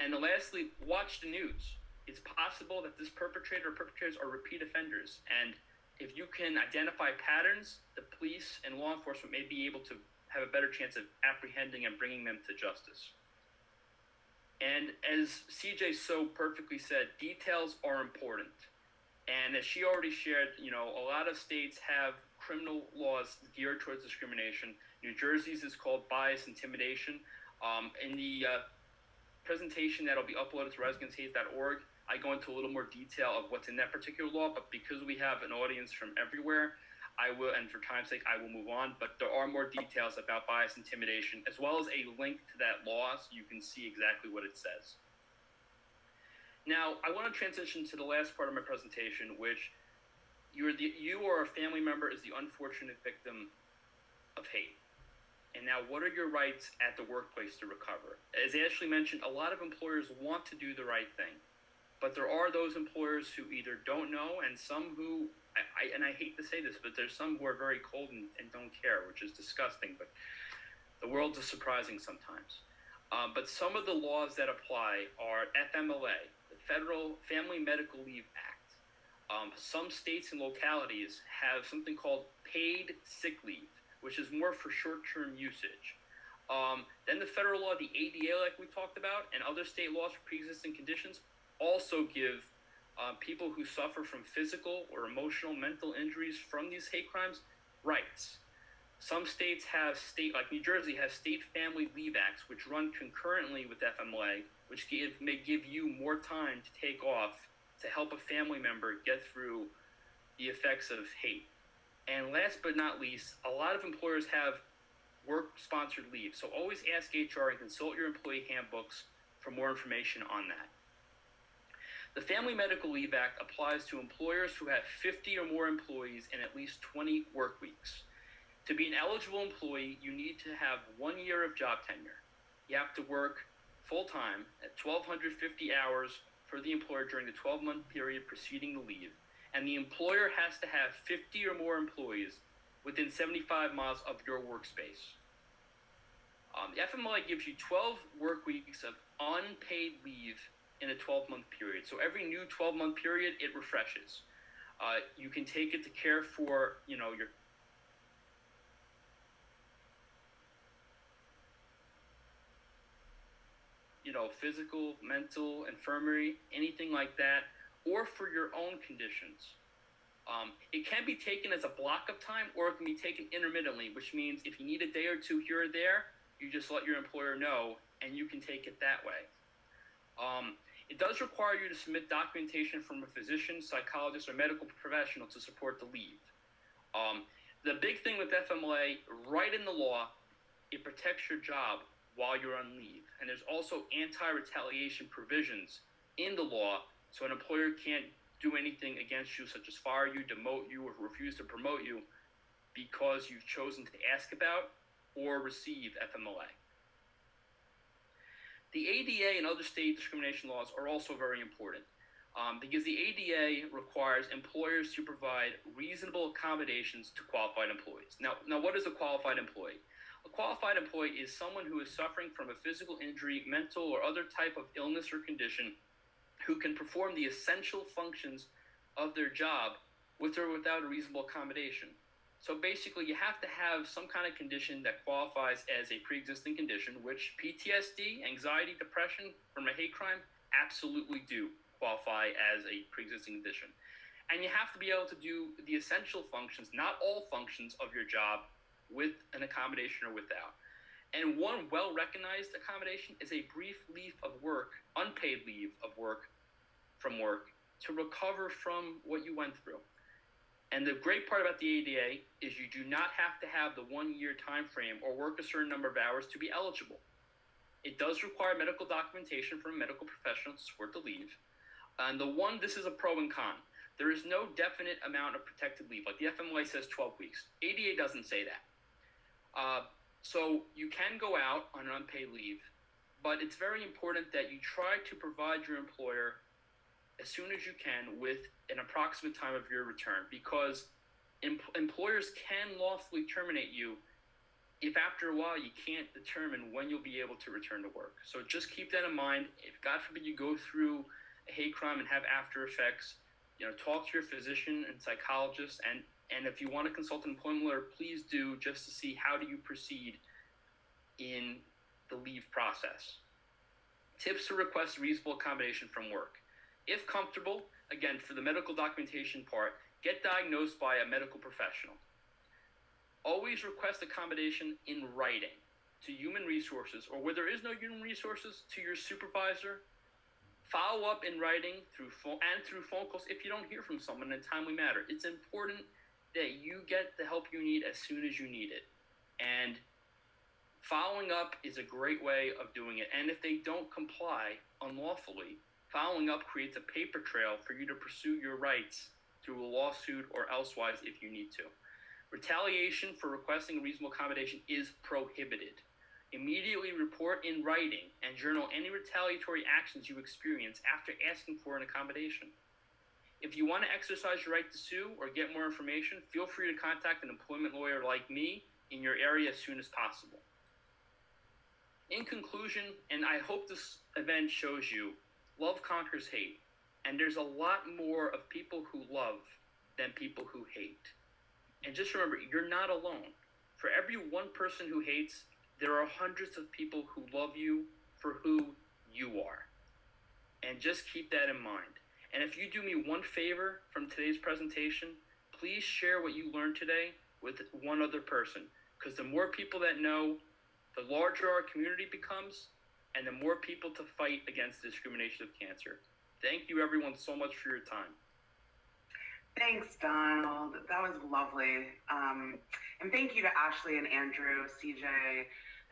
And lastly, watch the news. It's possible that this perpetrator or perpetrators are repeat offenders, and If you can identify patterns, the police and law enforcement may be able to have a better chance of apprehending and bringing them to justice. And as CJ so perfectly said, details are important. And as she already shared, a lot of states have criminal laws geared towards discrimination. New Jersey's is called bias intimidation. In the presentation that'll be uploaded to resonancehate.org, I go into a little more detail of what's in that particular law, but because we have an audience from everywhere, I will, and for time's sake, I will move on. But there are more details about bias intimidation, as well as a link to that law so you can see exactly what it says. Now, I want to transition to the last part of my presentation, which you or a family member is the unfortunate victim of hate. And now, what are your rights at the workplace to recover? As Ashley mentioned, a lot of employers want to do the right thing, but there are those employers who either don't know, and some who, and I hate to say this, but there's some who are very cold and don't care, which is disgusting, but the world is surprising sometimes. But some of the laws that apply are FMLA, the Federal Family Medical Leave Act. Some states and localities have something called paid sick leave, which is more for short-term usage. Then the federal law, the ADA, like we talked about, and other state laws for pre-existing conditions also give people who suffer from physical or emotional mental injuries from these hate crimes rights. Some states have like New Jersey has state family leave acts, which run concurrently with FMLA, which may give you more time to take off to help a family member get through the effects of hate. And last but not least, a lot of employers have work-sponsored leave. So always ask HR and consult your employee handbooks for more information on that. The Family Medical Leave Act applies to employers who have 50 or more employees in at least 20 work weeks. To be an eligible employee, you need to have 1 year of job tenure. You have to work full-time at 1,250 hours for the employer during the 12-month period preceding the leave. And the employer has to have 50 or more employees within 75 miles of your workspace. The FMLA gives you 12 work weeks of unpaid leave in a 12-month period. So every new 12-month period, it refreshes. You can take it to care for, your physical, mental, infirmary, anything like that, or for your own conditions. It can be taken as a block of time, or it can be taken intermittently, which means if you need a day or two here or there, you just let your employer know, and you can take it that way. It does require you to submit documentation from a physician, psychologist, or medical professional to support the leave. The big thing with FMLA, right in the law, it protects your job while you're on leave. And there's also anti-retaliation provisions in the law, so an employer can't do anything against you, such as fire you, demote you, or refuse to promote you because you've chosen to ask about or receive FMLA. The ADA and other state discrimination laws are also very important because the ADA requires employers to provide reasonable accommodations to qualified employees. Now, what is a qualified employee? A qualified employee is someone who is suffering from a physical injury, mental, or other type of illness or condition who can perform the essential functions of their job with or without a reasonable accommodation. So basically, you have to have some kind of condition that qualifies as a pre-existing condition, which PTSD, anxiety, depression from a hate crime absolutely do qualify as a pre-existing condition. And you have to be able to do the essential functions, not all functions of your job, with an accommodation or without. And one well-recognized accommodation is a brief leave of work, unpaid leave of work from work, to recover from what you went through. And the great part about the ADA is you do not have to have the 1 year time frame or work a certain number of hours to be eligible. It does require medical documentation from a medical professional to support the leave. And this is a pro and con. There is no definite amount of protected leave. Like the FMLA says 12 weeks. ADA doesn't say that. So you can go out on an unpaid leave, but it's very important that you try to provide your employer as soon as you can with an approximate time of your return, because employers can lawfully terminate you if after a while you can't determine when you'll be able to return to work. So just keep that in mind. If God forbid you go through a hate crime and have after effects, talk to your physician and psychologist, and if you want to consult an employment lawyer, please do, just to see how do you proceed in the leave process. Tips to request reasonable accommodation from work. If comfortable, again, for the medical documentation part, get diagnosed by a medical professional. Always request accommodation in writing to human resources, or where there is no human resources, to your supervisor. Follow up in writing through phone calls if you don't hear from someone in a timely manner. It's important that you get the help you need as soon as you need it. And following up is a great way of doing it. And if they don't comply unlawfully, following up creates a paper trail for you to pursue your rights through a lawsuit or elsewise if you need to. Retaliation for requesting reasonable accommodation is prohibited. Immediately report in writing and journal any retaliatory actions you experience after asking for an accommodation. If you want to exercise your right to sue or get more information, feel free to contact an employment lawyer like me in your area as soon as possible. In conclusion, and I hope this event shows you, love conquers hate. And there's a lot more of people who love than people who hate. And just remember, you're not alone. For every one person who hates, there are hundreds of people who love you for who you are. And just keep that in mind. And if you do me one favor from today's presentation, please share what you learned today with one other person. Because the more people that know, the larger our community becomes, and the more people to fight against the discrimination of cancer. Thank you, everyone, so much for your time. Thanks, Donald. That was lovely. And thank you to Ashley and Andrew, CJ,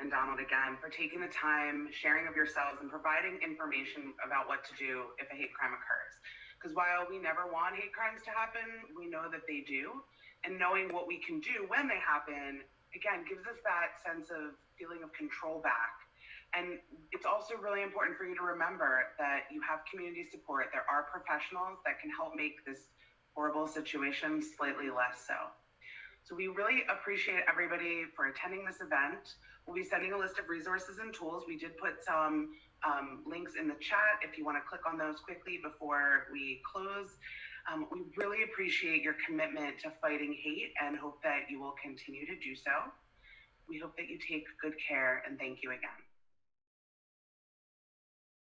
and Donald again for taking the time, sharing of yourselves, and providing information about what to do if a hate crime occurs. Because while we never want hate crimes to happen, we know that they do. And knowing what we can do when they happen, again, gives us that sense of feeling of control back. And it's also really important for you to remember that you have community support. There are professionals that can help make this horrible situation slightly less so. So we really appreciate everybody for attending this event. We'll be sending a list of resources and tools. We did put some links in the chat if you want to click on those quickly before we close. We really appreciate your commitment to fighting hate and hope that you will continue to do so. We hope that you take good care, and thank you again.